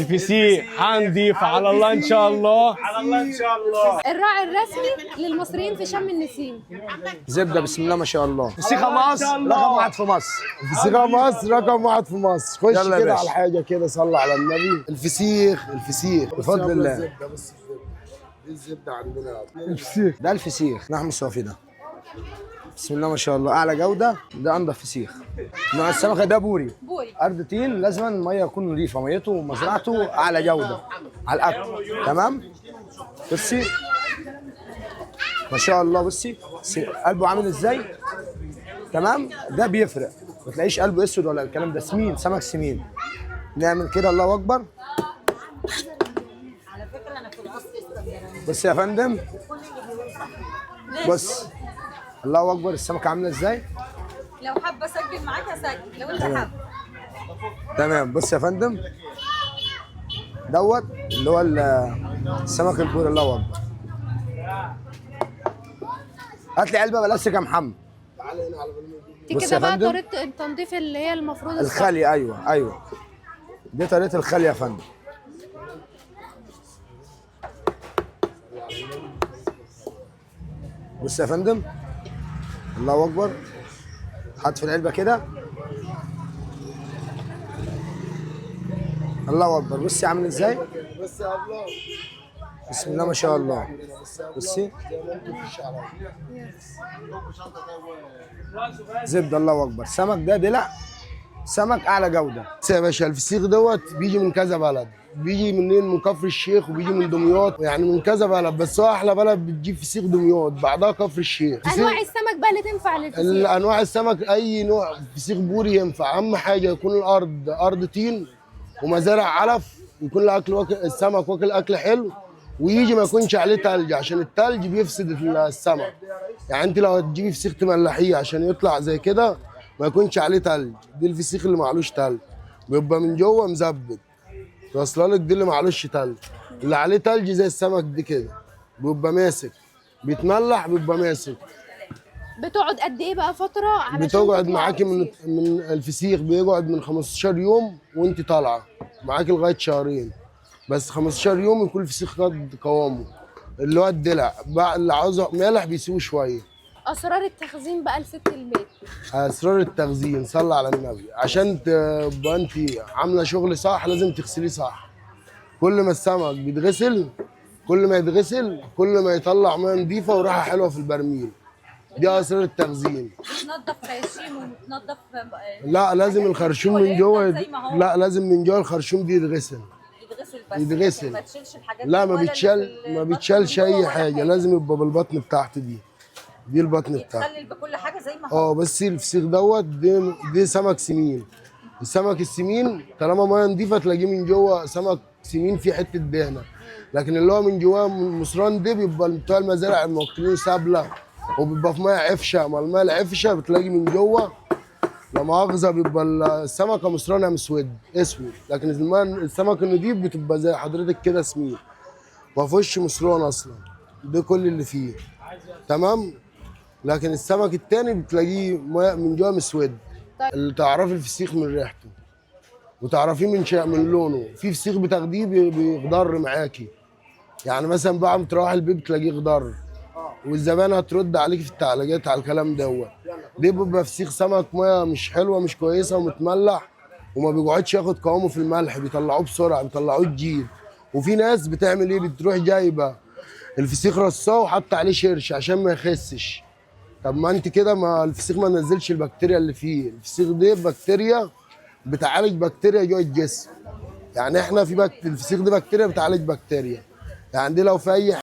الفسيخ هنضيف على الله ان شاء الله. على الله ان شاء الله. الراعي الرسمي للمصريين في شم النسيم. زبده بسم الله ما شاء الله. فسيخة مصر رقم واحد في مصر. الفسيخ مصر رقم واحد في مصر. خش يلا يا كده باشا. على حاجه كده، صلى على النبي. الفسيخ بفضل الله. الزبده، بس دي الزبده عندنا. الفسيخ ده الفسيخ لحم صافي ده بسم الله ما شاء الله، اعلى جوده. ده انضف فسيخ. نوع السمكه ده بوري. بوري. ارض طين، لازم الميه تكون نظيفه، ميته ومزرعته اعلى جوده على الاكل. تمام. بصي ما شاء الله، بصي قلبه عامل ازاي. تمام. ده بيفرق، ما تلاقيش قلبه اسود ولا الكلام ده. سمين، سمك سمين. نعمل كده الله اكبر. بص يا فندم، بص الله اكبر السمكه عامله ازاي. لو حابه اسجل معاك هسجل لو انت حابه. تمام. بص يا فندم، دوت اللي هو السمك البوري. الله اكبر. هات لي علبه بلاستيك يا محمد. دي بص كده يا بقى فندم. طريقه التنظيف اللي هي المفروض الخلي، ايوه ايوه، دي طريقه الخلي يا فندم. بص يا فندم، الله اكبر. حط في العلبه كده. الله اكبر. بصي عامل ازاي. بس يا ابله بسم الله ما شاء الله. بصي زبده. الله اكبر. سمك ده دلع، سمك اعلى جوده. بس يا باشا، الفسيخ دوت بيجي من كذا بلد. بيجي منين؟ من كفر الشيخ، وبيجي من دمياط، يعني من كذا بلد. بس هو احلى بلد بتجيب فسيخ دمياط، بعدها كفر الشيخ. انواع السمك بقى اللي تنفع للفسيخ. انواع السمك اي نوع فسيخ بوري ينفع. اهم حاجه يكون الارض ارض طين ومزارع علف، يكون الاكل السمك واكل اكل حلو، ويجي ما يكونش عليه تلج، عشان التلج بيفسد السمك. يعني انت لو هتجيبي فسيخ تملحيه عشان يطلع زي كده ما يكونش عليه تلج. دي الفسيخ اللي معلوش تلج، بيبقى من جوه مزبد. واصله لك؟ دي اللي معلوش تلج. اللي عليه تلج زي السمك دي كده بيبقى ماسك، بيتملح بيبقى ماسك. بتقعد قد ايه بقى فتره علشان بتقعد تطلع معاكي الفسيخ؟ من الفسيخ بيقعد من 15 يوم وانت طالعه معاكي لغايه شهرين. بس 15 يوم يكون الفسيخ قد قوامه، اللي هو الدلع بقى. اللي عاوزه مالح بيسيبه شويه. اسرار التخزين بقى لست البيت. اسرار التخزين، صلى على النبي. عشان تبقى انت عامله شغل صح لازم تغسليه صح. كل ما السمك بيتغسل، كل ما يتغسل كل ما يطلع ميه نظيفه وريحه حلوه في البرميل. دي اسرار التخزين. بتنضف خياشيم وبتنضف لا لازم الخرشوم من جوه زي ما هو. لا لازم من جوه الخرشوم دي يتغسل. يتغسل بس يتغسل. ما تشيلش الحاجات لا دي ما ولا اللي بيتشال، في ما البطن بيتشالش من جوه اي ولا حاجه. لازم يبقى بالبطن بتاعته دي. دي البطن بتاعته. يتخلل بكل حاجه زي ما هو. بس الفسيخ دوت دي سمك سمين. السمك السمين طالما ميه نضيفه تلاقيه من جوه سمك سمين فيه حته دهنه. لكن اللي هو من جواه مصران دي بيبقى بتوع المزارع الموكلين سابله، وبيبقى في ميه عفشه. مع الميه العفشه بتلاقي من جوه لا مؤاخذه بيبقى السمكه مصرانه مسود اسود. لكن السمك النضيف بتبقى زي حضرتك كده سمين، ما فيهوش مصران اصلا. ده كل اللي فيه. تمام. لكن السمك التاني بتلاقيه من جوه مسود. طيب. اللي تعرفي الفسيخ من ريحته وتعرفيه من لونه. في فسيخ بتاخديه بيخضر معاكي، يعني مثلا بعد ما تروح البيت بتلاقيه خضر، والزبانه هترد عليك في التعليقات على الكلام دوت. دي بيبقى فسيخ سمك ميه مش حلوه مش كويسه ومتملح، وما بيقعدش ياخد قوامه في الملح، بيطلعوه بسرعه، بيطلعوه جديد. وفي ناس بتعمل ايه؟ بتروح جايبه الفسيخ رصاه وحط عليه شرش عشان ما يخسش. طب ما انت كده ما الفسيخ ما نزلش البكتيريا اللي فيه. الفسيخ دي بكتيريا بتعالج بكتيريا جوه الجسم. يعني احنا في الفسيخ دي بكتيريا بتعالج بكتيريا. يعني دي لو في اي